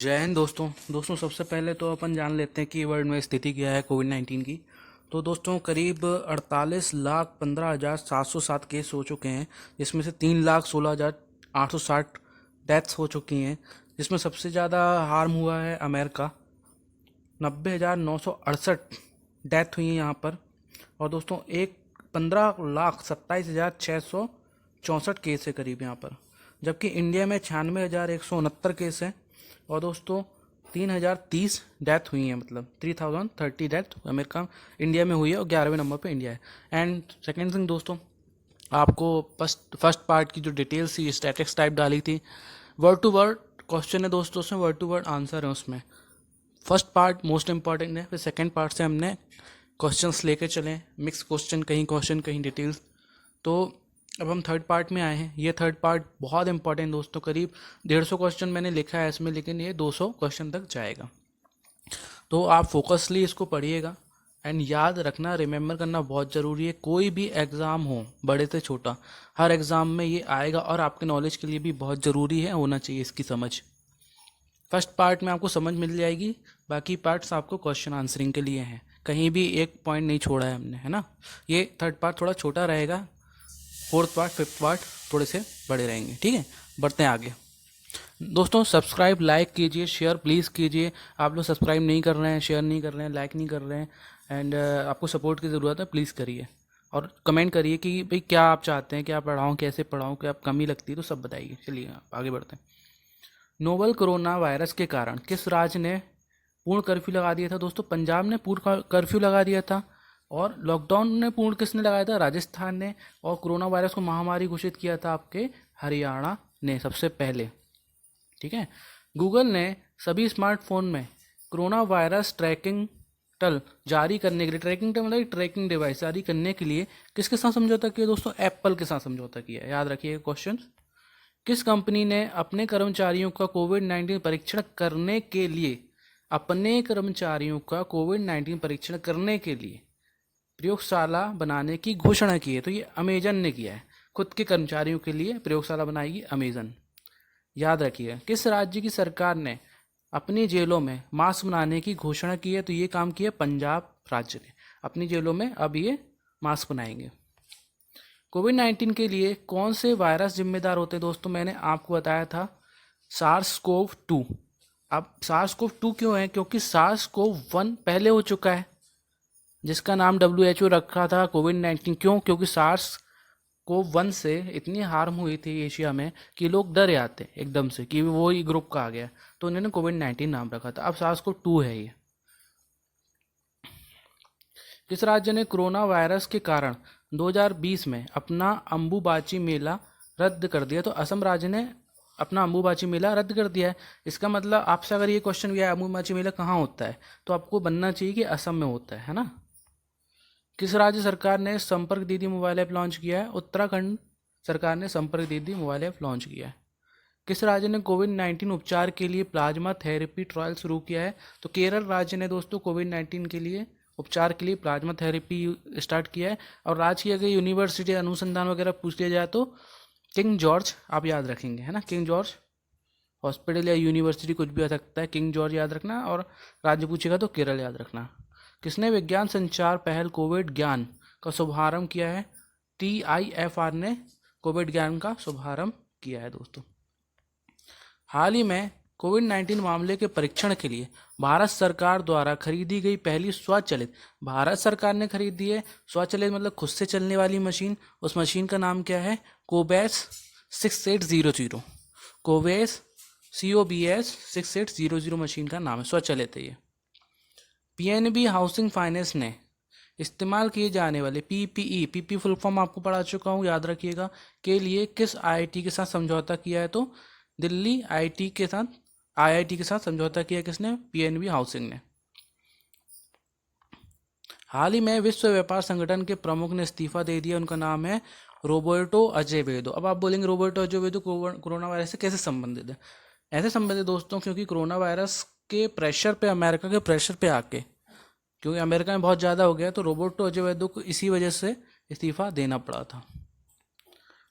जय हिंद दोस्तों सबसे पहले तो अपन जान लेते हैं कि वर्ल्ड में स्थिति क्या है कोविड 19 की। तो दोस्तों करीब 48,15,707 केस हो चुके हैं, जिसमें से 3,16,860 डेथ्स हो चुकी हैं, जिसमें सबसे ज़्यादा हार्म हुआ है अमेरिका। 90,968 डेथ हुई है यहाँ पर। और दोस्तों 15,27,664 केस है करीब यहाँ पर, जबकि इंडिया में 96,169 केस हैं। और दोस्तों 3,030 डेथ हुई है, मतलब 3,030 डेथ अमेरिका इंडिया में हुई है, और 11वें नंबर पे इंडिया है। एंड सेकेंड थिंग दोस्तों, आपको फर्स्ट पार्ट की जो डिटेल्स थी, स्टैटिक्स टाइप डाली थी, वर्ड टू वर्ड क्वेश्चन है दोस्तों, उसमें वर्ड टू वर्ड आंसर है उसमें। फर्स्ट पार्ट मोस्ट इंपॉर्टेंट है, फिर सेकेंड पार्ट से हमने क्वेश्चंस लेके चले, मिक्स क्वेश्चन कहीं डिटेल्स। तो अब हम थर्ड पार्ट में आए हैं। ये थर्ड पार्ट बहुत इंपॉर्टेंट दोस्तों, करीब 150 क्वेश्चन मैंने लिखा है इसमें, लेकिन ये 200 क्वेश्चन तक जाएगा। तो आप फोकसली इसको पढ़िएगा एंड याद रखना, रिमेंबर करना बहुत ज़रूरी है। कोई भी एग्ज़ाम हो, बड़े से छोटा, हर एग्ज़ाम में ये आएगा, और आपके नॉलेज के लिए भी बहुत ज़रूरी है, होना चाहिए इसकी समझ। फर्स्ट पार्ट में आपको समझ मिल जाएगी, बाकी पार्ट्स आपको क्वेश्चन आंसरिंग के लिए हैं, कहीं भी एक पॉइंट नहीं छोड़ा है हमने, है ना। ये थर्ड पार्ट थोड़ा छोटा रहेगा, फोर्थ पार्ट फिफ्थ पार्ट थोड़े से बड़े रहेंगे, ठीक है। बढ़ते हैं आगे दोस्तों। सब्सक्राइब लाइक कीजिए, शेयर प्लीज़ कीजिए। आप लोग सब्सक्राइब नहीं कर रहे हैं, शेयर नहीं कर रहे हैं, लाइक नहीं कर रहे हैं, एंड आपको सपोर्ट की ज़रूरत है, प्लीज़ करिए। और कमेंट करिए कि भाई क्या आप चाहते हैं, क्या पढ़ाऊँ, कैसे पढ़ाऊँ, क्या आप कमी लगती है तो सब बताइए। चलिए आप आगे बढ़ते हैं। नोवल कोरोना वायरस के कारण किस राज्य ने पूर्ण कर्फ्यू लगा दिया था दोस्तों? पंजाब ने पूर्ण कर्फ्यू लगा दिया था। और लॉकडाउन ने पूर्ण किसने लगाया था? राजस्थान ने। और कोरोना वायरस को महामारी घोषित किया था आपके हरियाणा ने सबसे पहले, ठीक है। गूगल ने सभी स्मार्टफोन में कोरोना वायरस ट्रैकिंग टल जारी करने के लिए, ट्रैकिंग टल मतलब ट्रैकिंग डिवाइस जारी करने के लिए किसके साथ समझौता किया दोस्तों? एप्पल के साथ समझौता किया। याद रखिए क्वेश्चन। किस कंपनी ने अपने कर्मचारियों का कोविड 19 परीक्षण करने के लिए, अपने कर्मचारियों का कोविड 19 परीक्षण करने के लिए प्रयोगशाला बनाने की घोषणा की है? तो ये अमेजन ने किया है, खुद के कर्मचारियों के लिए प्रयोगशाला बनाएगी अमेजन। याद रखिए, किस राज्य की सरकार ने अपनी जेलों में मास्क बनाने की घोषणा की है? तो ये काम किया पंजाब राज्य ने, अपनी जेलों में अब ये मास्क बनाएंगे। कोविड 19 के लिए कौन से वायरस जिम्मेदार होते हैं दोस्तों? मैंने आपको बताया था SARS-CoV-2। अब SARS-CoV-2 क्यों है? क्योंकि SARS-CoV-1 पहले हो चुका है, जिसका नाम WHO रखा था कोविड 19। क्यों? क्योंकि SARS-CoV-1 से इतनी हार्म हुई थी एशिया में कि लोग डर जाते एकदम से कि वो ही ग्रुप का आ गया, तो उन्होंने कोविड 19 नाम रखा था। अब SARS-CoV-2 है ये। किस राज्य ने कोरोना वायरस के कारण 2020 में अपना अंबुबाची मेला रद्द कर दिया? तो असम राज्य ने अपना अंबुबाची मेला रद्द कर दिया है। इसका मतलब आपसे अगर ये क्वेश्चन गया अंबुबाची मेला कहाँ होता है, तो आपको बनना चाहिए कि असम में होता है ना। किस राज्य सरकार ने संपर्क दीदी मोबाइल ऐप लॉन्च किया है? उत्तराखंड सरकार ने संपर्क दीदी मोबाइल ऐप लॉन्च किया है। किस राज्य ने कोविड 19 उपचार के लिए प्लाज्मा थेरेपी ट्रायल शुरू किया है? तो केरल राज्य ने दोस्तों कोविड 19 के लिए उपचार के लिए प्लाज्मा थेरेपी स्टार्ट किया है। और राज्य की अगर यूनिवर्सिटी अनुसंधान वगैरह पूछ लिया जाए तो किंग जॉर्ज आप याद रखेंगे, है ना। किंग जॉर्ज हॉस्पिटल या यूनिवर्सिटी कुछ भी हो सकता है, किंग जॉर्ज याद रखना। और राज्य पूछेगा तो केरल याद रखना। किसने विज्ञान संचार पहल कोविड ज्ञान का शुभारंभ किया है? TIFR ने कोविड ज्ञान का शुभारंभ किया है दोस्तों। हाल ही में कोविड 19 मामले के परीक्षण के लिए भारत सरकार द्वारा खरीदी गई पहली स्वचालित, भारत सरकार ने खरीदी है स्वचालित मतलब खुद से चलने वाली मशीन। उस मशीन का नाम क्या है? कोवैस 6800। कोवैस COBS 6800 मशीन का नाम है, स्वचालित है ये। PNB हाउसिंग फाइनेंस ने इस्तेमाल किए जाने वाले PPE फुल फॉर्म आपको पढ़ा चुका हूँ, याद रखिएगा, के लिए किस IIT के साथ समझौता किया है? तो दिल्ली IIT के साथ समझौता किया किसने? PNB हाउसिंग ने। हाल ही में विश्व व्यापार संगठन के प्रमुख ने इस्तीफा दे दिया, उनका नाम है रोबर्टो अजेवेदो। अब आप बोलेंगे रोबर्टो अजेवेदो कोरोना वायरस से कैसे संबंधित है? ऐसे संबंधित दोस्तों क्योंकि कोरोना वायरस के प्रेशर पे, अमेरिका के प्रेशर पे आके, क्योंकि अमेरिका में बहुत ज़्यादा हो गया, तो रोबर्टो अजेवेदो को इसी वजह से इस्तीफा देना पड़ा था।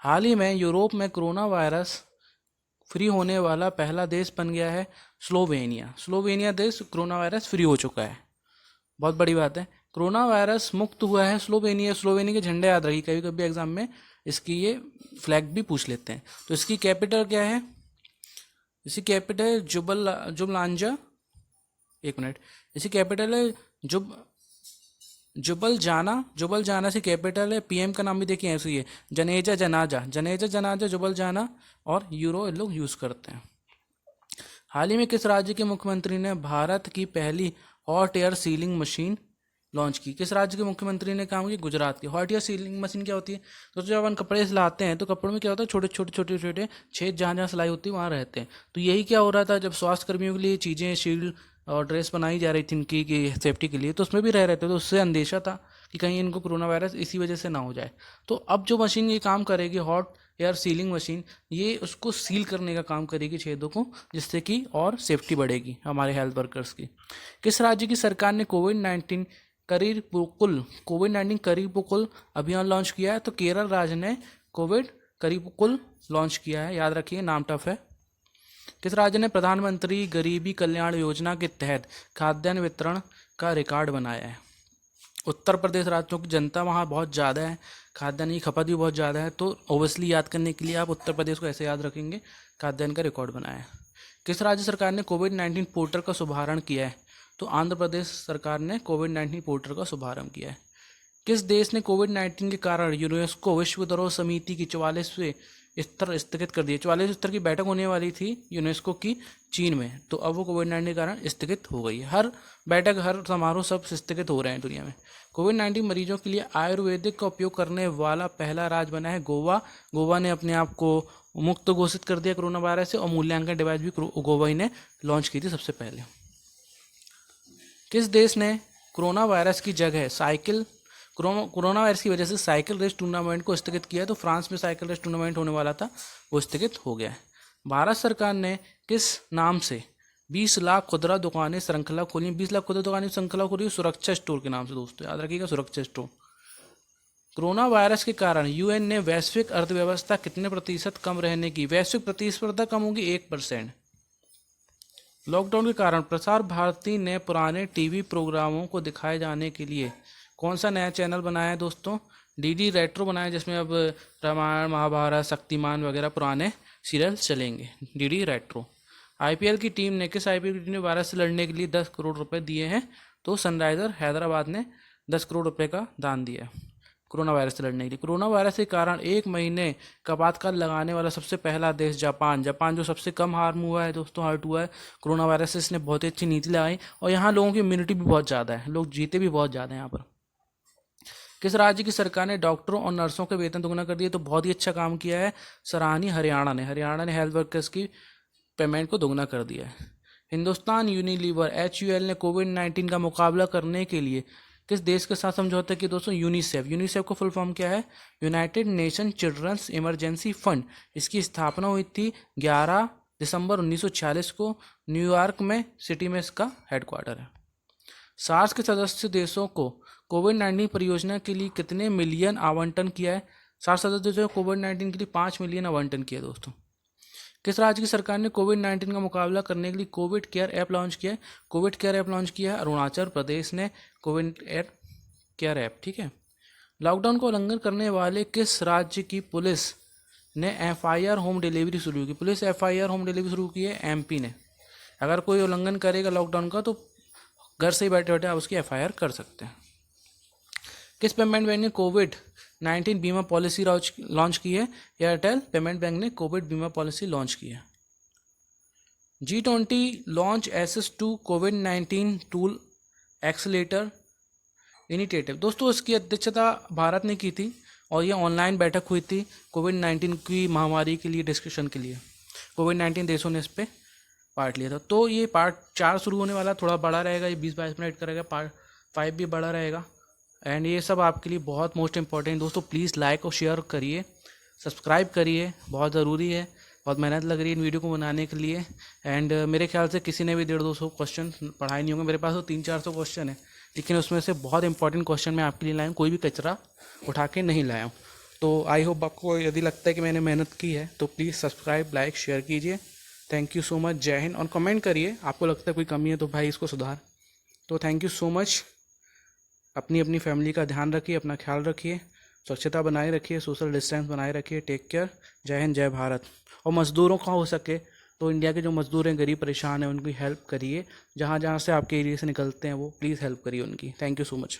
हाल ही में यूरोप में कोरोना वायरस फ्री होने वाला पहला देश बन गया है स्लोवेनिया। स्लोवेनिया देश कोरोना वायरस फ्री हो चुका है, बहुत बड़ी बात है। कोरोना वायरस मुक्त हुआ है स्लोवेनिया। स्लोवेनिया के झंडे याद रखिए, कभी कभी एग्जाम में इसकी ये फ्लैग भी पूछ लेते हैं। तो इसकी कैपिटल क्या है? इसकी कैपिटल जुबलांजा, एक मिनट, इसकी कैपिटल है जुबल जाना से कैपिटल है। पीएम का नाम भी देखिए ऐसे ही है, जनेजा जनाजा जुबल जाना, और यूरो लोग यूज़ करते हैं। हाल ही में किस राज्य के मुख्यमंत्री ने भारत की पहली hot air sealing machine launch की? किस राज्य के मुख्यमंत्री ने काम किया? गुजरात की। हॉट एयर सीलिंग मशीन क्या होती है? तो जब अपन कपड़े सिलाते हैं तो कपड़ों में क्या होता है, छोटे छोटे छेद जहाँ जहाँ सिलाई होती है वहाँ रहते हैं। तो यही क्या हो रहा था, जब स्वास्थ्य कर्मियों के लिए चीज़ें, शील्ड और ड्रेस बनाई जा रही थी इनकी की सेफ्टी के लिए, तो उसमें भी रह रहे थे। तो उससे अंदेशा था कि कहीं इनको कोरोना वायरस इसी वजह से ना हो जाए। तो अब जो मशीन ये काम करेगी, हॉट एयर सीलिंग मशीन, ये उसको सील करने का काम करेगी छेदों को, जिससे कि और सेफ्टी बढ़ेगी हमारे हेल्थ वर्कर्स की। किस राज्य की सरकार ने कोविड-19 करीपुकुल अभियान लॉन्च किया है? तो केरल राज्य ने कोविड करीपुकुल लॉन्च किया है, याद रखिए, नाम टफ है। किस राज्य ने प्रधानमंत्री गरीबी कल्याण योजना के तहत खाद्यान्न वितरण का रिकॉर्ड बनाया है? उत्तर प्रदेश राज्य, क्योंकि जनता वहाँ बहुत ज़्यादा है, खाद्यान्न की खपत भी बहुत ज़्यादा है, तो ओबियसली याद करने के लिए आप उत्तर प्रदेश को ऐसे याद रखेंगे, खाद्यान्न का रिकॉर्ड बनाया है। किस राज्य सरकार ने कोविड-19 पोर्टल का शुभारंभ किया है? तो आंध्र प्रदेश सरकार ने कोविड-19 पोर्टल का शुभारंभ किया है। किस देश ने कोविड-19 के कारण यूनेस्को विश्व धरोहर समिति की 44वें स्तर स्थगित कर दिया? 44 स्तर की बैठक होने वाली थी यूनेस्को की चीन में, तो अब वो कोविड-19 के कारण स्थगित हो गई है। हर बैठक, हर समारोह सब स्थगित हो रहे हैं दुनिया में। कोविड-19 मरीजों के लिए आयुर्वेदिक का उपयोग करने वाला पहला राज्य बना है गोवा। गोवा ने अपने आप को मुक्त घोषित कर दिया कोरोना वायरस से, और मूल्यांकन डिवाइस भी गोवा ही ने लॉन्च की थी सबसे पहले। किस देश ने कोरोना वायरस की जगह कोरोना वायरस की वजह से साइकिल रेस टूर्नामेंट को स्थगित किया? तो फ्रांस में साइकिल रेस टूर्नामेंट होने वाला था, वो स्थगित हो गया है। भारत सरकार ने किस नाम से 20 लाख खुदरा दुकानें श्रृंखला खोली? 20 लाख खुदरा दुकानें श्रृंखला खोली सुरक्षा स्टोर के नाम से, दोस्तों याद रखिएगा, सुरक्षा स्टोर। कोरोना वायरस के कारण यूएन ने वैश्विक अर्थव्यवस्था कितने प्रतिशत कम रहने की? वैश्विक प्रतिस्पर्धा कम होगी 1%। लॉकडाउन के कारण प्रसार भारती ने पुराने टीवी प्रोग्रामों को दिखाए जाने के लिए कौन सा नया चैनल बनाया है? दोस्तों डीडी रेट्रो बनाया, जिसमें अब रामायण, महाभारत, शक्तिमान वगैरह पुराने सीरियल चलेंगे, डीडी रेट्रो। आईपीएल की टीम ने वायरस से लड़ने के लिए 10 करोड़ रुपए दिए हैं? तो सनराइजर हैदराबाद ने 10 करोड़ रुपए का दान दिया है कोरोना वायरस से लड़ने के लिए। कोरोना वायरस के कारण 1 महीने का आपातकाल लगाने वाला सबसे पहला देश जापान जो सबसे कम हार्म हुआ है दोस्तों, हर्ट हुआ है कोरोना वायरस से। इसने बहुत ही अच्छी नीति लगाई, और यहाँ लोगों की इम्यूनिटी भी बहुत ज़्यादा है, लोग जीते भी बहुत ज़्यादा हैं यहाँ पर। किस राज्य की सरकार ने डॉक्टरों और नर्सों के वेतन दोगुना कर दिया? तो बहुत ही अच्छा काम किया है सराहनीय हरियाणा ने हेल्थ वर्कर्स की पेमेंट को दोगुना कर दिया है। हिंदुस्तान यूनिलीवर HUL ने कोविड-19 का मुकाबला करने के लिए किस देश के साथ समझौता किया? दोस्तों यूनिसेफ को फुल फॉर्म क्या है? United Nation children's emergency fund. इसकी स्थापना हुई थी 11 दिसंबर 1946 को, न्यूयॉर्क में सिटी में इसका हेडक्वार्टर है। सार्स के सदस्य देशों को कोविड-19 परियोजना के लिए कितने मिलियन आवंटन किया है? सार्स सदस्य देशों को कोविड-19 के लिए 5 मिलियन आवंटन किया दोस्तों। किस राज्य की सरकार ने कोविड-19 का मुकाबला करने के लिए कोविड केयर ऐप लॉन्च किया है? कोविड केयर ऐप लॉन्च किया है अरुणाचल प्रदेश ने कोविड केयर ऐप, ठीक है। लॉकडाउन का उल्लंघन करने वाले किस राज्य की पुलिस ने FIR होम डिलीवरी शुरू की? पुलिस FIR होम डिलीवरी शुरू की है MP ने। अगर कोई उल्लंघन करेगा लॉकडाउन का, तो घर से ही बैठे बैठे आप उसकी FIR कर सकते हैं। किस पेमेंट बैंक ने कोविड-19 बीमा पॉलिसी लॉन्च की है? एयरटेल पेमेंट बैंक ने कोविड बीमा पॉलिसी लॉन्च की है। G20 लॉन्च एक्सेस टू कोविड-19 टूल एक्सेलेटर इनिशिएटिव। दोस्तों इसकी अध्यक्षता भारत ने की थी, और ये ऑनलाइन बैठक हुई थी कोविड-19 की महामारी के लिए डिस्कशन के लिए। कोविड-19 देशों ने इस पर पार्ट लिया था। तो ये पार्ट 4 शुरू होने वाला, थोड़ा बड़ा रहेगा, ये 20-22 मिनट करेगा। पार्ट 5 भी बड़ा रहेगा, एंड ये सब आपके लिए बहुत मोस्ट इंपॉर्टेंट। दोस्तों प्लीज़ लाइक और शेयर करिए, सब्सक्राइब करिए, बहुत ज़रूरी है। बहुत मेहनत लग रही है इन वीडियो को बनाने के लिए, एंड मेरे ख्याल से किसी ने भी 150-200 क्वेश्चन पढ़ाए नहीं होंगे। मेरे पास तो 300-400 क्वेश्चन है, लेकिन उसमें से बहुत इंपॉर्टेंट क्वेश्चन मैं आपके लिए लाया हूँ, कोई भी कचरा उठा के नहीं लाया हूँ। तो आई होप आपको यदि लगता है कि मैंने मेहनत की है तो प्लीज़ सब्सक्राइब, लाइक, शेयर कीजिए। Thank you so much. जय हिंद। और कमेंट करिए, आपको लगता है कोई कमी है तो भाई इसको सुधार। तो थैंक यू सो मच। अपनी अपनी फैमिली का ध्यान रखिए, अपना ख्याल रखिए, स्वच्छता बनाए रखिए, सोशल डिस्टेंस बनाए रखिए। Take care. जय हिंद, जय भारत। और मज़दूरों का हो सके तो इंडिया के जो मज़दूर हैं, गरीब परेशान हैं, उनकी हेल्प करिए। जहाँ जहाँ से आपके एरिया से निकलते हैं वो प्लीज़ हेल्प करिए उनकी। Thank you so much.